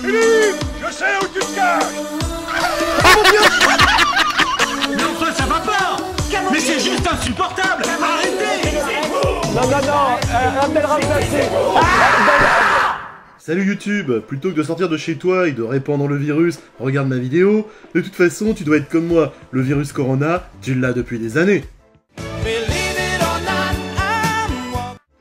Philippe, je sais où tu te caches. Mais enfin, ça va pas. Mais c'est juste insupportable. Arrêtez. Non, appel remplacé. Salut YouTube, plutôt que de sortir de chez toi et de répandre le virus, regarde ma vidéo. De toute façon, tu dois être comme moi, le virus Corona, tu l'as depuis des années.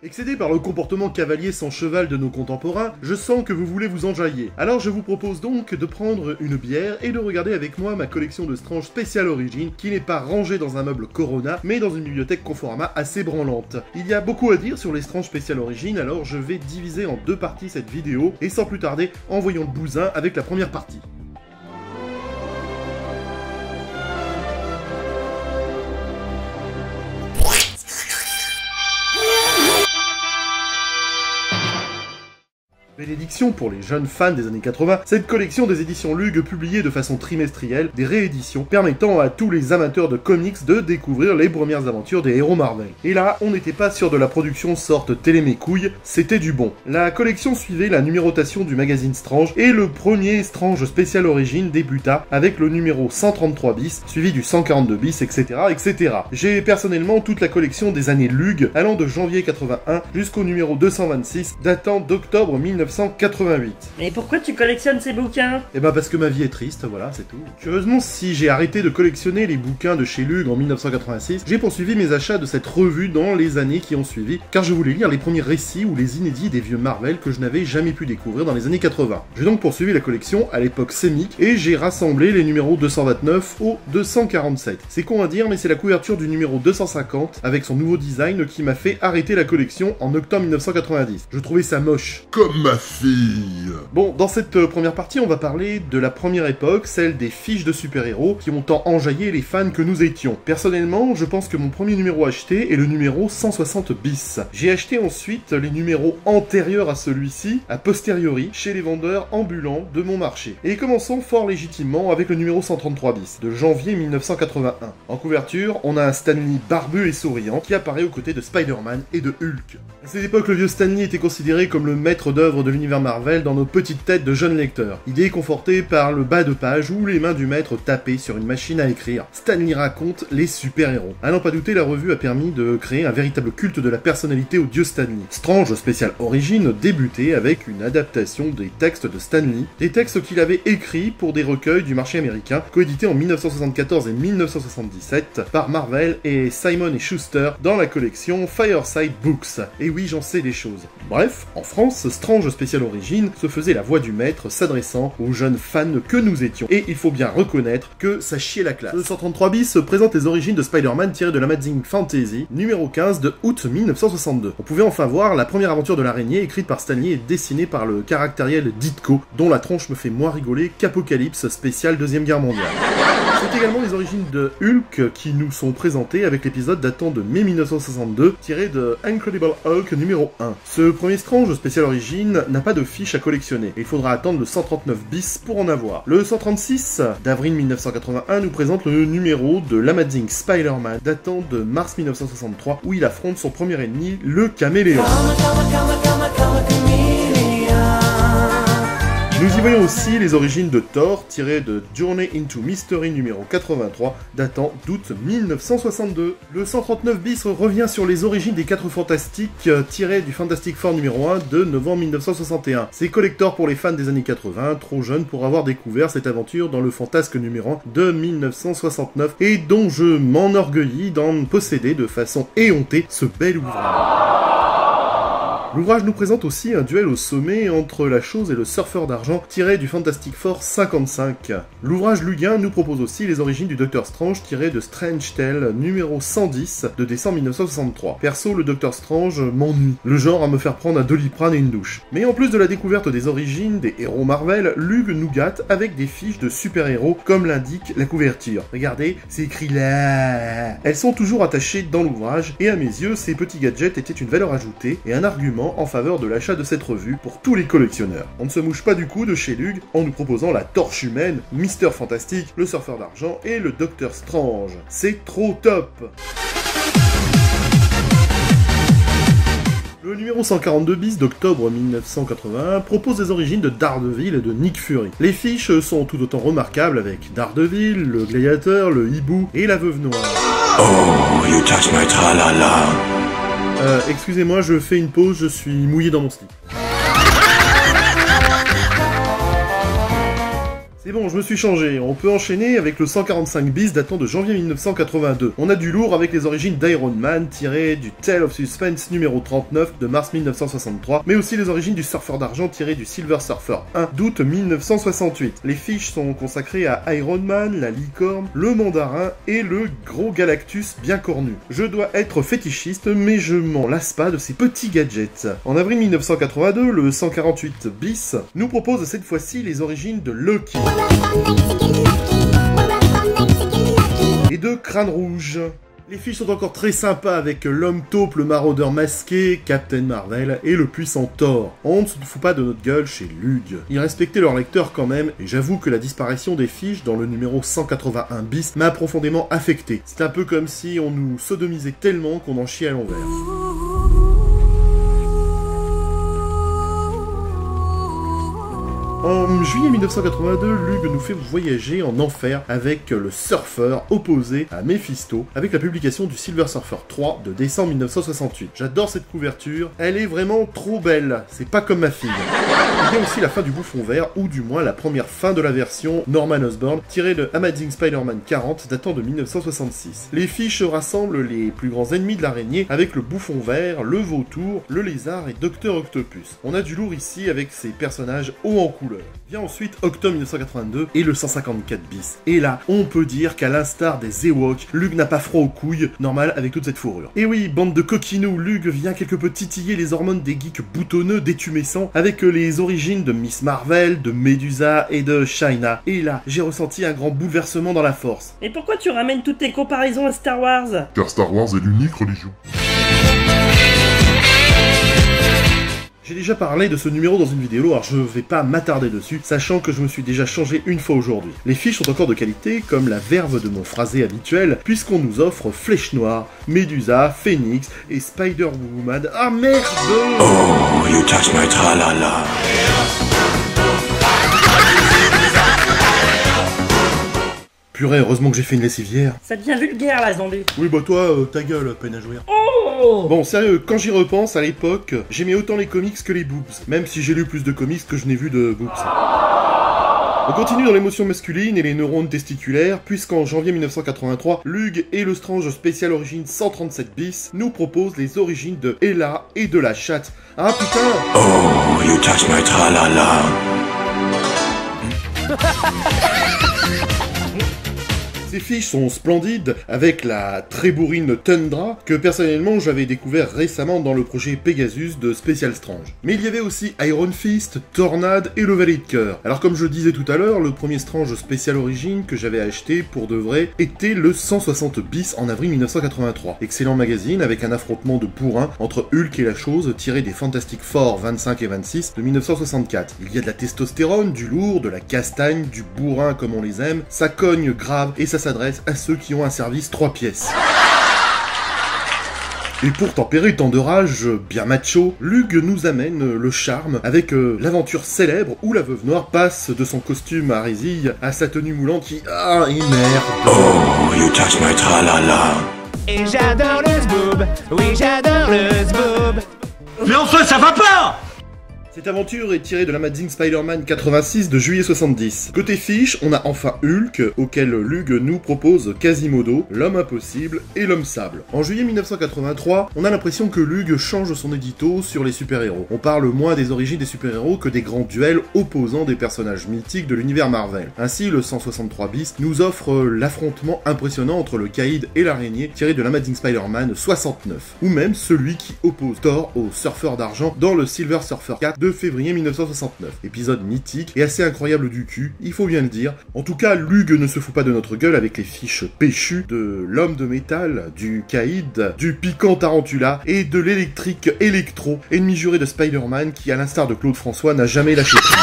Excédé par le comportement cavalier sans cheval de nos contemporains, je sens que vous voulez vous enjailler. Alors je vous propose donc de prendre une bière et de regarder avec moi ma collection de Strange Special Origin, qui n'est pas rangée dans un meuble Corona, mais dans une bibliothèque Conforama assez branlante. Il y a beaucoup à dire sur les Strange Special Origin, alors je vais diviser en deux parties cette vidéo, et sans plus tarder, envoyons le bousin avec la première partie. Bénédiction pour les jeunes fans des années 80, cette collection des éditions Lug publiée de façon trimestrielle, des rééditions permettant à tous les amateurs de comics de découvrir les premières aventures des héros Marvel. Et là, on n'était pas sur de la production sorte télémécouille, c'était du bon. La collection suivait la numérotation du magazine Strange, et le premier Strange Special Origin débuta avec le numéro 133 bis, suivi du 142 bis, etc. etc. J'ai personnellement toute la collection des années Lug, allant de janvier 81 jusqu'au numéro 226, datant d'octobre 1988. Mais pourquoi tu collectionnes ces bouquins? Eh ben parce que ma vie est triste, voilà, c'est tout. Curieusement, si j'ai arrêté de collectionner les bouquins de chez Lug en 1986, j'ai poursuivi mes achats de cette revue dans les années qui ont suivi, car je voulais lire les premiers récits ou les inédits des vieux Marvel que je n'avais jamais pu découvrir dans les années 80. J'ai donc poursuivi la collection à l'époque sémique, et j'ai rassemblé les numéros 229 au 247. C'est con à dire, mais c'est la couverture du numéro 250, avec son nouveau design, qui m'a fait arrêter la collection en octobre 1990. Je trouvais ça moche. Comme ma fille. Bon, dans cette première partie, on va parler de la première époque, celle des fiches de super-héros qui ont tant enjaillé les fans que nous étions. Personnellement, je pense que mon premier numéro acheté est le numéro 160 bis. J'ai acheté ensuite les numéros antérieurs à celui-ci, a posteriori, chez les vendeurs ambulants de mon marché. Et commençons fort légitimement avec le numéro 133 bis, de janvier 1981. En couverture, on a un Stan Lee barbu et souriant qui apparaît aux côtés de Spider-Man et de Hulk. À cette époque, le vieux Stan Lee était considéré comme le maître d'œuvre de l'univers Marvel dans nos petites têtes de jeunes lecteurs. Idée confortée par le bas de page où les mains du maître tapaient sur une machine à écrire. Stan Lee raconte les super-héros. À n'en pas douter, la revue a permis de créer un véritable culte de la personnalité au dieu Stan Lee. Strange Special Origin débutait avec une adaptation des textes de Stan Lee, des textes qu'il avait écrits pour des recueils du marché américain, coédités en 1974 et 1977 par Marvel et Simon & Schuster dans la collection Fireside Books. Et oui, j'en sais des choses. Bref, en France, Strange Special Origin se faisait la voix du maître s'adressant aux jeunes fans que nous étions. Et il faut bien reconnaître que ça chiait la classe. Le 133 bis présente les origines de Spider-Man tirées de l'Amazing Fantasy, numéro 15 de août 1962. On pouvait enfin voir la première aventure de l'araignée écrite par Stan Lee et dessinée par le caractériel Ditko, dont la tronche me fait moins rigoler qu'Apocalypse spécial Deuxième Guerre mondiale. C'est également les origines de Hulk qui nous sont présentées avec l'épisode datant de mai 1962, tiré de Incredible Hulk numéro 1. Ce premier Strange Special Origin n'a pas de fiche à collectionner, et il faudra attendre le 139 bis pour en avoir. Le 136 d'avril 1981 nous présente le numéro de l'Amazing Spider-Man datant de mars 1963, où il affronte son premier ennemi, le Caméléon. Nous y voyons aussi les origines de Thor, tiré de Journey into Mystery numéro 83, datant d'août 1962. Le 139 bis revient sur les origines des 4 Fantastiques, tiré du Fantastic Four numéro 1 de novembre 1961. C'est collector pour les fans des années 80, trop jeunes pour avoir découvert cette aventure dans le Fantasque numéro 1 de 1969, et dont je m'enorgueillis d'en posséder de façon éhontée ce bel ouvrage. L'ouvrage nous présente aussi un duel au sommet entre la Chose et le Surfeur d'Argent, tiré du Fantastic Four 55. L'ouvrage Luguin nous propose aussi les origines du Docteur Strange, tiré de Strange Tale numéro 110 de décembre 1963. Perso, le Docteur Strange m'ennuie, le genre à me faire prendre un Doliprane et une douche. Mais en plus de la découverte des origines des héros Marvel, Lug nous gâte avec des fiches de super-héros, comme l'indique la couverture. Regardez, c'est écrit là. Elles sont toujours attachées dans l'ouvrage, et à mes yeux, ces petits gadgets étaient une valeur ajoutée et un argument en faveur de l'achat de cette revue pour tous les collectionneurs. On ne se mouche pas du coup de chez Lug en nous proposant la Torche Humaine, Mister Fantastique, le Surfeur d'Argent et le Docteur Strange. C'est trop top! Le Le numéro 142 bis d'octobre 1981 propose les origines de Daredevil et de Nick Fury. Les fiches sont tout autant remarquables avec Daredevil, le gladiateur, le hibou et la veuve noire. Oh, you touch my tra-la-la. Excusez-moi, je fais une pause, je suis mouillé dans mon slip. C'est bon, je me suis changé. On peut enchaîner avec le 145 bis datant de janvier 1982. On a du lourd avec les origines d'Iron Man tirées du Tale of Suspense numéro 39 de mars 1963, mais aussi les origines du Surfeur d'Argent tiré du Silver Surfer 1 d'août 1968. Les fiches sont consacrées à Iron Man, la licorne, le mandarin et le gros Galactus bien cornu. Je dois être fétichiste, mais je m'en lasse pas de ces petits gadgets. En avril 1982, le 148 bis nous propose cette fois-ci les origines de Loki et de Crâne Rouge. Les fiches sont encore très sympas avec l'homme taupe, le maraudeur masqué, Captain Marvel et le puissant Thor. On ne se fout pas de notre gueule chez Lug. Ils respectaient leur lecteur quand même, et j'avoue que la disparition des fiches dans le numéro 181 bis m'a profondément affecté. C'est un peu comme si on nous sodomisait tellement qu'on en chiait à l'envers. En juillet 1982, Lug nous fait voyager en enfer avec le surfeur opposé à Mephisto, avec la publication du Silver Surfer 3 de décembre 1968. J'adore cette couverture, elle est vraiment trop belle, c'est pas comme ma fille. Il y a aussi la fin du Bouffon Vert, ou du moins la première fin de la version Norman Osborn, tirée de Amazing Spider-Man 40 datant de 1966. Les fiches rassemblent les plus grands ennemis de l'araignée avec le Bouffon Vert, le Vautour, le Lézard et Dr Octopus. On a du lourd ici avec ces personnages hauts en couleur. Vient ensuite octobre 1982 et le 154 bis. Et là, on peut dire qu'à l'instar des Ewoks, Lug n'a pas froid aux couilles, normal avec toute cette fourrure. Et oui, bande de coquinous, Lug vient quelque peu titiller les hormones des geeks boutonneux, détumescents, avec les origines de Miss Marvel, de Medusa et de China. Et là, j'ai ressenti un grand bouleversement dans la force. Et pourquoi tu ramènes toutes tes comparaisons à Star Wars? Car Star Wars est l'unique religion. J'ai déjà parlé de ce numéro dans une vidéo, alors je vais pas m'attarder dessus, sachant que je me suis déjà changé une fois aujourd'hui. Les fiches sont encore de qualité, comme la verve de mon phrasé habituel, puisqu'on nous offre Flèche Noire, Medusa, Phoenix et Spider-Woman. Ah merde! Oh, you touch my tra-la-la. Purée, heureusement que j'ai fait une lessivière. Ça devient vulgaire la zombie. Oui bah toi, ta gueule, peine à jouir. Oh! Bon, sérieux, quand j'y repense, à l'époque, j'aimais autant les comics que les boobs, même si j'ai lu plus de comics que je n'ai vu de boobs. On continue dans l'émotion masculine et les neurones testiculaires, puisqu'en janvier 1983, Lug et le Strange Special Origins 137 bis nous proposent les origines de Ella et de la chatte. Ah putain! Oh, you touch my tra-la-la. Ces fiches sont splendides, avec la très bourrine Tundra, que personnellement j'avais découvert récemment dans le projet Pegasus de Special Strange. Mais il y avait aussi Iron Fist, Tornade et le Valet de Cœur. Alors comme je disais tout à l'heure, le premier Strange Special Origin que j'avais acheté pour de vrai était le 160 bis en avril 1983. Excellent magazine avec un affrontement de bourrin entre Hulk et la Chose tiré des Fantastic Four 25 et 26 de 1964. Il y a de la testostérone, du lourd, de la castagne, du bourrin comme on les aime, ça cogne grave et ça s'adresse à ceux qui ont un service 3 pièces. Et pour tempérer tant de rage bien macho, Lug nous amène le charme avec l'aventure célèbre où la veuve noire passe de son costume à résille à sa tenue moulante qui... Ah, et merde. Oh, you touch my tra-la-la. Et j'adore le zboob, oui j'adore le zboob. Mais enfin, ça va pas! Cette aventure est tirée de l'Amazing Spider-Man 86 de juillet 70. Côté fiche, on a enfin Hulk, auquel Lug nous propose Quasimodo, l'homme impossible et l'homme sable. En juillet 1983, on a l'impression que Lug change son édito sur les super-héros. On parle moins des origines des super-héros que des grands duels opposant des personnages mythiques de l'univers Marvel. Ainsi, le 163 bis nous offre l'affrontement impressionnant entre le Caïd et l'araignée tiré de l'Amazing Spider-Man 69. Ou même celui qui oppose Thor au Surfeur d'Argent dans le Silver Surfer 4 de février 1969. Épisode mythique et assez incroyable du cul, il faut bien le dire. En tout cas, Lug ne se fout pas de notre gueule avec les fiches péchues de l'homme de métal, du Caïd, du piquant Tarantula et de l'électrique Electro, ennemi juré de Spider-Man qui, à l'instar de Claude François, n'a jamais lâché prise.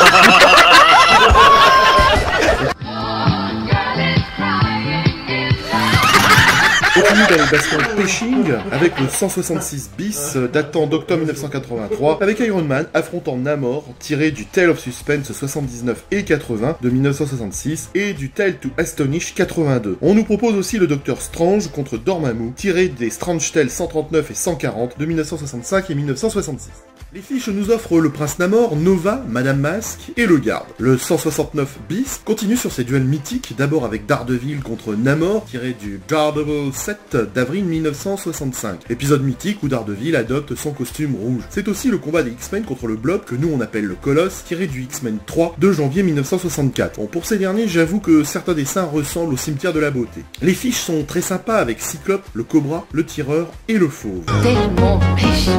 Continue d'aller de baston Peching avec le 166 bis datant d'octobre 1983 avec Iron Man affrontant Namor tiré du Tale of Suspense 79 et 80 de 1966 et du Tale to Astonish 82. On nous propose aussi le Docteur Strange contre Dormammu tiré des Strange Tales 139 et 140 de 1965 et 1966. Les fiches nous offrent le Prince Namor, Nova, Madame Masque et le Garde. Le 169 bis continue sur ses duels mythiques, d'abord avec Daredevil contre Namor, tiré du Daredevil 7 d'avril 1965. Épisode mythique où Daredevil adopte son costume rouge. C'est aussi le combat des X-Men contre le Blob, que nous on appelle le Colosse, tiré du X-Men 3 de janvier 1964. Bon, pour ces derniers, j'avoue que certains dessins ressemblent au cimetière de la beauté. Les fiches sont très sympas avec Cyclope, le Cobra, le Tireur et le Fauve. Tellement péché.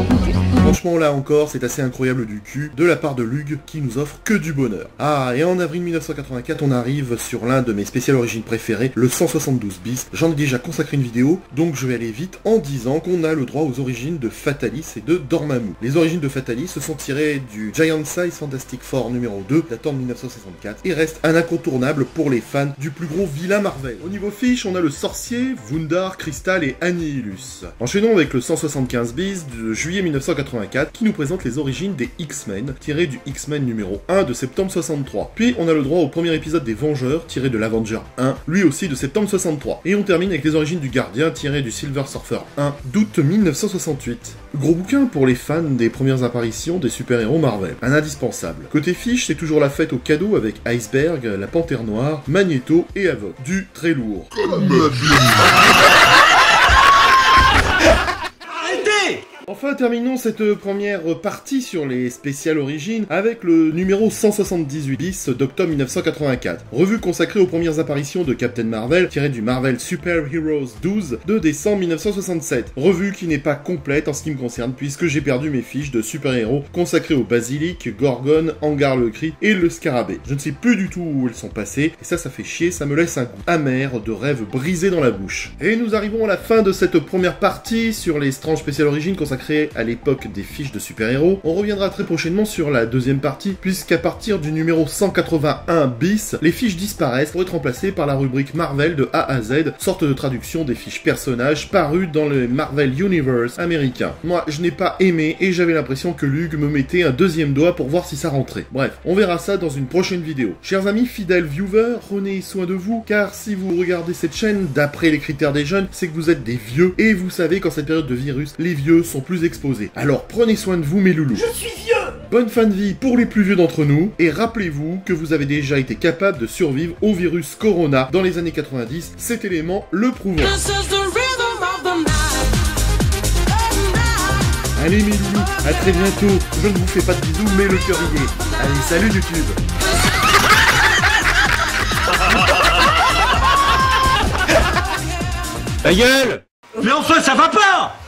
Franchement, là encore, c'est assez incroyable du cul de la part de Lug qui nous offre que du bonheur. Ah, et en avril 1984, on arrive sur l'un de mes spéciales origines préférés, le 172 bis. J'en ai déjà consacré une vidéo, donc je vais aller vite en disant qu'on a le droit aux origines de Fatalis et de Dormammu. Les origines de Fatalis se sont tirées du Giant Size Fantastic Four numéro 2, datant de 1964, et reste un incontournable pour les fans du plus gros vilain Marvel. Au niveau fiche, on a le Sorcier, Wundar, Crystal et Annihilus. Enchaînons avec le 175 bis de juillet 1984, qui nous présente les origines des X-Men, tiré du X-Men numéro 1 de septembre 63. Puis on a le droit au premier épisode des Vengeurs, tiré de l'Avenger 1, lui aussi de septembre 63. Et on termine avec les origines du Gardien, tiré du Silver Surfer 1 d'août 1968. Gros bouquin pour les fans des premières apparitions des super-héros Marvel. Un indispensable. Côté fiche, c'est toujours la fête aux cadeaux avec Iceberg, la Panthère Noire, Magneto et Havok. Du très lourd. Enfin, terminons cette première partie sur les spéciales origines avec le numéro 178 bis d'octobre 1984, revue consacrée aux premières apparitions de Captain Marvel, tiré du Marvel Super Heroes 12 de décembre 1967. Revue qui n'est pas complète en ce qui me concerne puisque j'ai perdu mes fiches de super-héros consacrées au Basilic, Gorgon, Angar le Cri et le Scarabée. Je ne sais plus du tout où elles sont passées et ça fait chier, ça me laisse un goût amer de rêve brisé dans la bouche. Et nous arrivons à la fin de cette première partie sur les Strange spéciales origines consacrées à l'époque des fiches de super-héros. On reviendra très prochainement sur la deuxième partie, puisqu'à partir du numéro 181 bis, les fiches disparaissent pour être remplacées par la rubrique Marvel de A à Z, sorte de traduction des fiches personnages parues dans le Marvel Universe américain. Moi, je n'ai pas aimé et j'avais l'impression que Lug me mettait un deuxième doigt pour voir si ça rentrait. Bref, on verra ça dans une prochaine vidéo. Chers amis fidèles viewers, prenez soin de vous, car si vous regardez cette chaîne d'après les critères des jeunes, c'est que vous êtes des vieux, et vous savez qu'en cette période de virus, les vieux sont plus exposés. Alors prenez soin de vous mes loulous. Je suis vieux. Bonne fin de vie pour les plus vieux d'entre nous, et rappelez-vous que vous avez déjà été capable de survivre au virus Corona dans les années 90, cet élément le prouvant. Allez mes loulous, à très bientôt, je ne vous fais pas de bisous mais le cœur y est. Allez salut YouTube. Ta gueule! Mais enfin, ça va pas!